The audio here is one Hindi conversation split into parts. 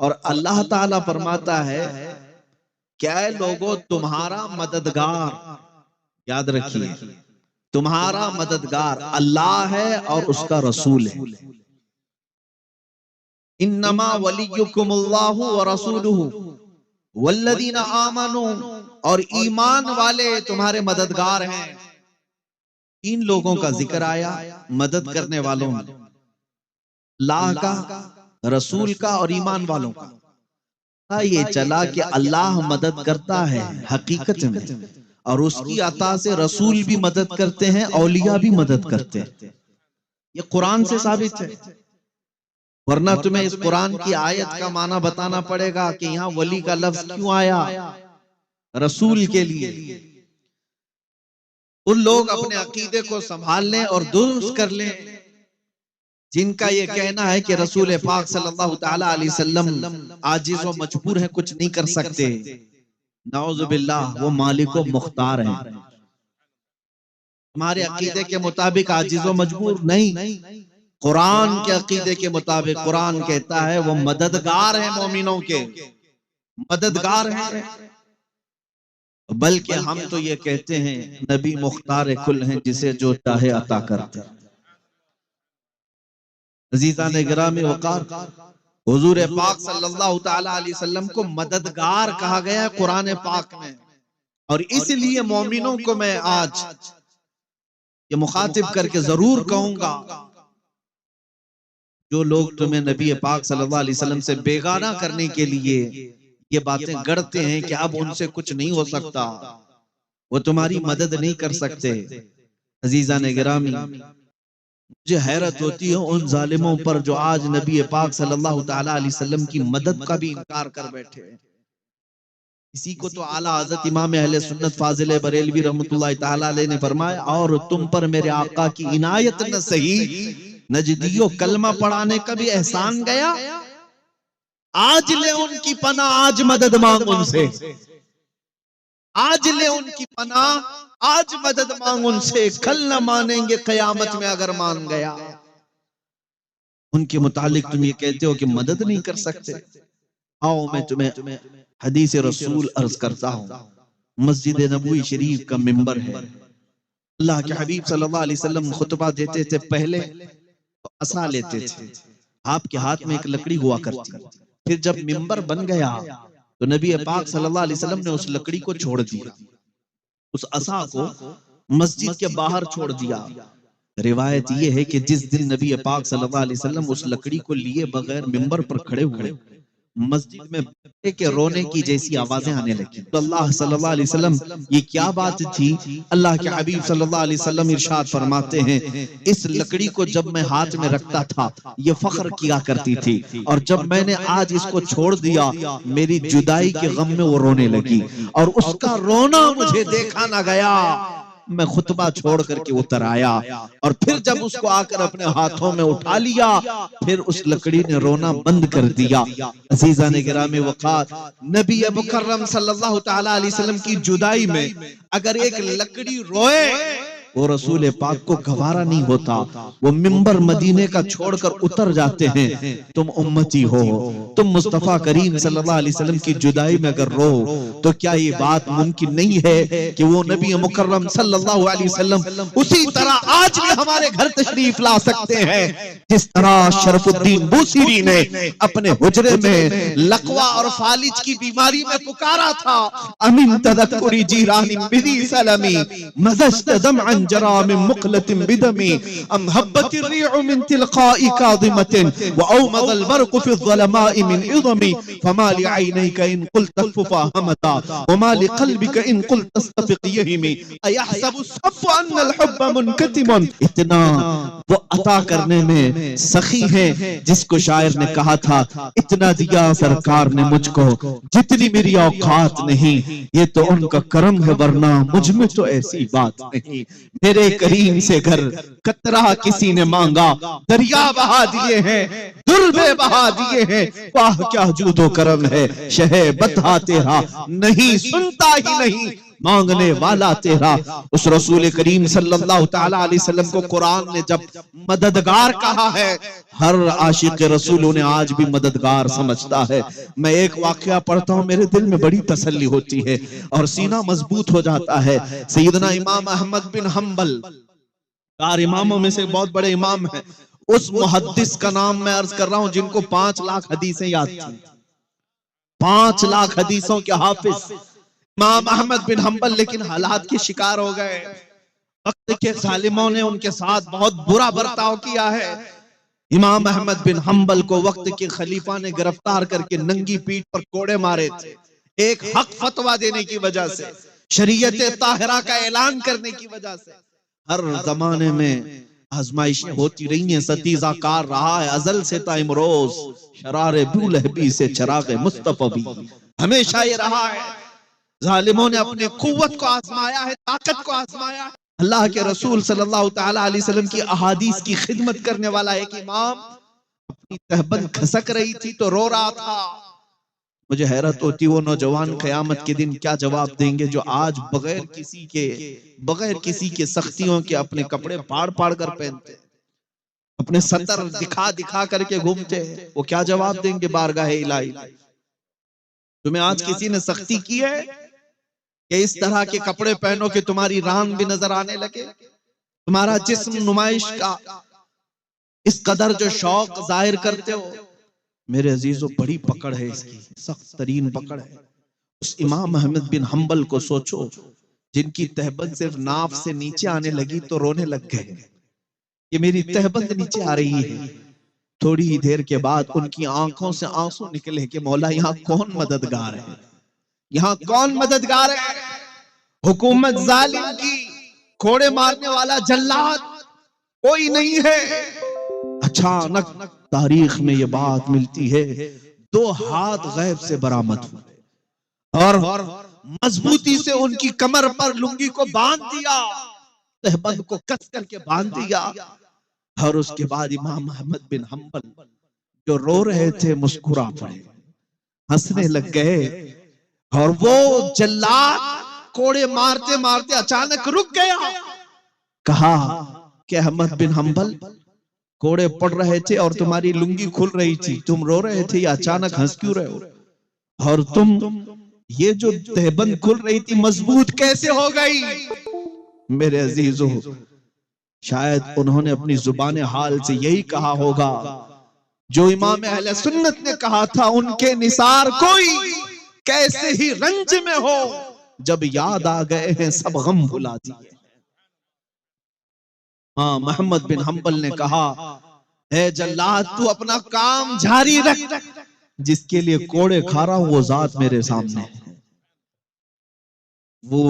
और अल्लाह ताला फरमाता है, क्या लोगों तुम्हारा मददगार, याद रखिए, तुम्हारा मददगार अल्लाह है और उसका रसूल है। इन्नमा वलियुकुमुल्लाहु व रसूलुहु वल्लदीना आमनू, और ईमान वाले तुम्हारे मददगार हैं। तीन लोगों का जिक्र आया मदद करने वालों में, अल्लाह का, रसूल का और ईमान वालों का। ये चला कि अल्लाह मदद करता है हकीकत में, और उसकी अता से रसूल भी मदद करते हैं, औलिया भी मदद करते हैं। ये कुरान से साबित है, वरना तुम्हें इस कुरान की आयत का माना बताना पड़ेगा कि यहाँ वली का लफ्ज क्यों आया रसूल के लिए। उन लोग अपने अकीदे को संभाल लें और दुरुस्त कर लें जिनका ये कहना है कि रसूल पाक सल्लल्लाहु तआला अलैहि वसल्लम आजिज व मजबूर है, कुछ नहीं कर सकते। नाउजुबिल्लाह, वो मालिक व मुख्तार है। हमारे अकीदे के मुताबिक आजिज व मजबूर नहीं, कुरान के अकीदे के मुताबिक कुरान कहता है वो मददगार है, मोमिनों के मददगार है। बल्कि हम तो ये कहते हैं नबी मुख्तार कुल हैं, जिसे जो चाहे अता करते। अजीज़ान गिरामी वक़ार, हुजूर पाक सल्लल्लाहु तआला अलैहि वसल्लम को मददगार कहा गया है कुरान पाक में। और इसलिए मोमिनों को मैं आज ये मुखातिब करके जरूर कहूंगा, जो लोग तुम्हें नबी पाक सल्लल्लाहु अलैहि वसल्लम से बेगाना करने के लिए ये बातें गढ़ते हैं कि अब उनसे कुछ नहीं हो सकता, वो तुम्हारी मदद नहीं कर सकते। अजीज़ान गिरामी, मुझे हैरत होती है उन जालिमों पर जो आज नबी पाक सल्लल्लाहु तआला अलैहि वसल्लम की मदद का भी इनकार कर बैठे हैं। इसी को तो आला हज़रत इमाम अहले सुन्नत फाजिल बरेलवी रहमतुल्लाह तआला अलैह ने फरमाया, और तुम पर मेरे आका की इनायत न सही, नजदियो कलमा पढ़ाने का भी एहसान गया। आज ले उनकी पनाह, आज मदद मांग उनसे, आज ले उनकी पनाह, आज मदद मांग उनसे। कल न मानेंगे कयामत में अगर मान गया। उनके मुतालिक तुम ये कहते हो कि मदद नहीं कर सकते। आओ मैं तुम्हें हदीस रसूल अर्ज करता हूँ। मस्जिद नबवी शरीफ का मिंबर है, अल्लाह के हबीब सल्लल्लाहु अलैहि वसल्लम खुतबा देते थे, पहले तो असा लेते थे, आपके हाथ में एक लकड़ी हुआ करती। फिर जब मिंबर बन गया तो नबी पाक सल्लल्लाहु अलैहि वसल्लम ने उस लकड़ी को छोड़ दिया, उस असा को मस्जिद के बाहर छोड़ दिया। रिवायत यह है कि जिस दिन नबी पाक सल्लल्लाहु अलैहि वसल्लम उस लकड़ी को लिए बगैर मिंबर पर खड़े हुए, मस्जिद में बच्चे के रोने की जैसी आवाजें आने लगी। तो अल्लाह सल्लल्लाहु अलैहि वसल्लम, ये क्या बात थी? अल्लाह के हबीब सल्लल्लाहु अलैहि वसल्लम इरशाद फरमाते हैं, इस लकड़ी को जब मैं हाथ में रखता था ये फख्र किया करती थी, और जब मैंने आज इसको छोड़ दिया मेरी जुदाई के गम में वो रोने लगी, और उसका रोना मुझे देखा ना गया। मैं खुतबा छोड़ करके उतर आया, और फिर जब उसको आकर अपने हाथों में उठा लिया, फिर उस लकड़ी ने रोना बंद कर दिया। अज़ीज़ान गिरामी वक़ार, नबी मुकर्रम सल्लल्लाहु तआला अलैहि वसल्लम की जुदाई में अगर एक लकड़ी रोए, वो रसूल पाक को गवारा नहीं होता। वो मिंबर मदीने का छोड़कर उतर जाते हैं। तुम उम्मती हो, तुम मुस्तफा करीम सल्लल्लाहु अलैहि वसल्लम की जुदाई में अगर रो तो क्या ये बात मुमकिन नहीं है कि वो नबी मुकर्रम सल्लल्लाहु अलैहि वसल्लम उसी तरह आज भी हमारे घर तशरीफ ला सकते हैं, जिस तरह शरफुद्दीन बूसीरी ने अपने हुजरे में लकवा और फालिज की बीमारी में पुकारा था, अमीन तदक्कुरी जीरानी बिदी सलमी मज़श्त दमअन जरा मिन मुक़लतिन बिदमी अम हब्बतिर रिउ मिन तिलक़ाई काज़िमतिन व औमदल बरक़ु फ़ी ज़लमाइ मिन इज़मी फमा लिअयनैका इन क़ुल्त तख़फ़ा हमता व मा लिक़ल्बिका इन क़ुल्त तस्तफ़िक़ यहिमी अयहसबु सफ़्फ़ु अन्नल हुब्ब मुनकतिमुन। इतना वो अता करने में सखी है जिसको शायर ने कहा था, इतना दिया सरकार ने मुझको जितनी मेरी औकात नहीं, ये तो उनका करम है वरना मुझ में तो ऐसी बात नहीं। मेरे करीम से घर कतरा किसी ने मांगा, दरिया बहा दिए हैं, दुर्बे बहा दिए हैं, वाह क्या जूदो करम है शहे बता तेरा, नहीं सुनता ही नहीं मांगने वाला तेरा। उस रसूल करीम सल्लल्लाहु ताला अलैहि वसल्लम को कुरान ने जब मददगार कहा है, हर आशिक रसूल उन्हें आज भी मददगार समझता है। मैं एक वाकया पढ़ता हूँ, मेरे दिल में बड़ी तसल्ली होती है और सीना मजबूत हो जाता है। सैयदना इमाम अहमद बिन हम्बल चार इमामों में से बहुत बड़े इमाम हैं। उस मुहद्दिस का नाम मैं अर्ज कर रहा हूं जिनको 5 लाख हदीसें याद थी, 5 लाख हदीसों के हाफिज इमाम अहमद बिन हम्बल, लेकिन हालात के शिकार हो गए। वक्त के जालिमों ने उनके साथ बहुत बुरा बर्ताव किया है। इमाम अहमद बिन हम्बल को वक्त के खलीफा ने गिरफ्तार करके नंगी पीठ पर कोड़े मारे थे, एक हक फतवा देने की वजह से, शरीयत ताहिरा का ऐलान करने की वजह से। हर जमाने में आजमाइशें होती रही हैं, सतीजा कार रहा है अजल से ता इमरोज, शरारे बुलहबी से चरागे मुस्तफा भी। हमेशा ये रहा है, जालिमों ने अपने कुव्वत को आजमाया है, ताकत को आजमाया है। अल्लाह के रसूल सल्लल्लाहु ताला अलैहि वसल्लम की अहादीस की खिदमत करने वाला एक इमाम अपनी तहबंद खसक रही थी तो रो रहा था। मुझे हैरत होती वो नौजवान क़यामत के दिन क्या जवाब देंगे जो आज बगैर किसी के सख्तियों के अपने कपड़े फाड़ फाड़ कर पहनते, अपने सतर दिखा दिखा करके घूमते। वो क्या जवाब देंगे बारगाह इलाही? तुम्हें आज किसी ने सख्ती की है कि इस तरह के कपड़े पहनो कि तुम्हारी रान भी नजर आने लगे, तुम्हारा जिस्म नुमाइश का इस कदर जो शौक जाहिर करते हो? मेरे अजीजों, बड़ी पकड़ है इसकी, सख्त तरीन पकड़ है। उस इमाम अहमद बिन हम्बल को सोचो जिनकी तहबंद सिर्फ नाफ से नीचे आने लगी तो रोने लग गए कि मेरी तहबंद नीचे आ रही है। थोड़ी ही देर के बाद उनकी आंखों से आंसू निकले कि मौला यहाँ कौन मददगार है, यहाँ कौन मददगार है? हुकूमत जालिम की, कोड़े मारने वाला जल्लाद कोई नहीं है। अचानक तारीख में ये बात मिलती है, 2 हाथ गैब से बरामद हुए और मजबूती से उनकी कमर पर लुंगी को बांध दिया, तहबंद को कस करके बांध दिया। और उसके बाद इमाम अहमद बिन हम्बल जो रो रहे थे मुस्कुरा पड़े, हंसने लग गए। और वो जल्लाद कोड़े मारते मारते अचानक रुक गया। कहा कि अहमद बिन हम्बल, कोड़े पड़ रहे थे और तुम्हारी लुंगी खुल रही थी, तुम रो रहे थे, या अचानक हंस क्यों रहे हो? और तुम ये जो तहबंद खुल रही थी मजबूत कैसे हो गई? मेरे अजीजों, शायद उन्होंने अपनी जुबान हाल से यही कहा होगा जो इमाम अहले सुन्नत ने कहा था, उनके निसार कोई कैसे ही रंज में हो, जब याद आ गए हैं सब गम भुला दिए। हाँ, मोहम्मद बिन हम्बल ने कहा, है जल्लाद तू अपना काम जारी रख, जिसके लिए कोड़े खा रहा हूं वो जात मेरे सामने है, वो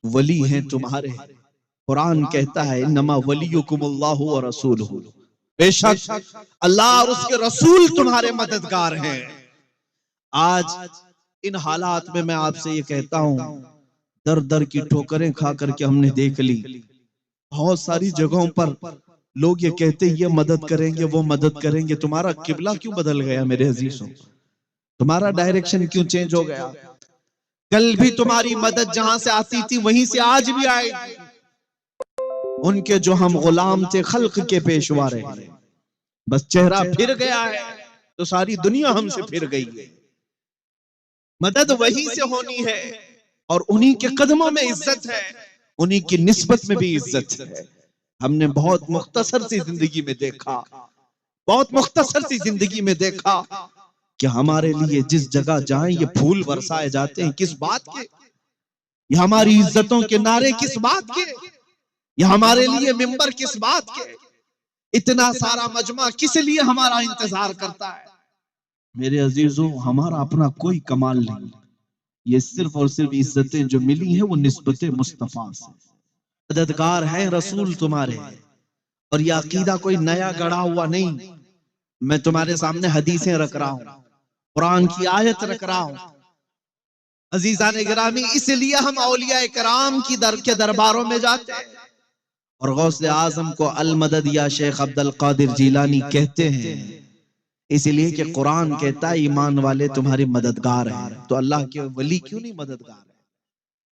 वली हैं तुम्हारे। कुरान कहता है इन्नमा वलियुकुमुल्लाहु व रसूलुहु, बेशक अल्लाह और उसके रसूल तुम्हारे मददगार हैं। आज इन हालात में मैं आपसे ये कहता हूं, दर दर की ठोकरें खा करके हमने देख ली। बहुत सारी जगहों पर लोग ये कहते ये मदद करेंगे वो मदद करेंगे। तुम्हारा किबला क्यों बदल गया मेरे अजीजों? तुम्हारा डायरेक्शन क्यों चेंज हो गया? कल भी तुम्हारी मदद जहां से आती थी वहीं से आज भी आएगी। उनके जो हम गुलाम थे, खल्क के पेशवा रहे, बस चेहरा फिर गया है तो सारी दुनिया हमसे फिर गई है। मदद वहीं से होनी है और उन्हीं के कदमों में इज्जत है, उन्हीं की निस्बत में भी इज्जत है। हमने बहुत मुख्तसर सी जिंदगी में देखा, बहुत मुख्तसर सी जिंदगी में देखा कि हमारे लिए जिस जगह जाएं ये फूल बरसाए जाते हैं, किस बात के? ये हमारी इज्जतों के नारे किस बात के? ये हमारे लिए मिंबर किस बात के? इतना सारा मजमा किस लिए हमारा इंतजार करता है? मेरे अजीजों, हमारा अपना कोई कमाल नहीं, ये सिर्फ और सिर्फ इज्जतें जो मिली हैं वो निस्बते मुस्तफा से। मददगार हैं रसूल तुम्हारे, और ये अकीदा कोई नया गढ़ा हुआ नहीं। मैं तुम्हारे सामने हदीसें रख रहा हूं, कुरान की आयत रख रहा हूं। अजीजान गिरामी, इसलिए हम औलिया इकराम की के दरबारों में जाते हैं और गौसे आजम को अल मदद या शेख अब्दुल कादिर जिलानी कहते हैं, इसलिए कि कुरान कहता है ईमान वाले तुम्हारे मददगार हैं। तो अल्लाह के वली क्यों नहीं मददगार है?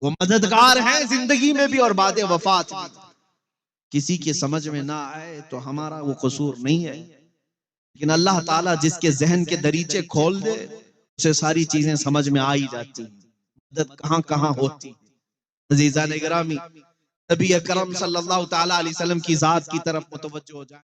वो मददगार हैं जिंदगी में भी और बाद वफात भी। किसी के समझ में ना आए तो हमारा वो कसूर नहीं है, लेकिन अल्लाह ताला जिसके जहन के दरीचे खोल दे उसे सारी चीजें समझ में आ ही जाती हैं, मदद कहाँ कहाँ होती। अजीज़ान गिरामी, नबी अकरम सल्लल्लाहु ताला अलैहि वसल्लम की जात की तरफ मुतवज्जो हो जाए।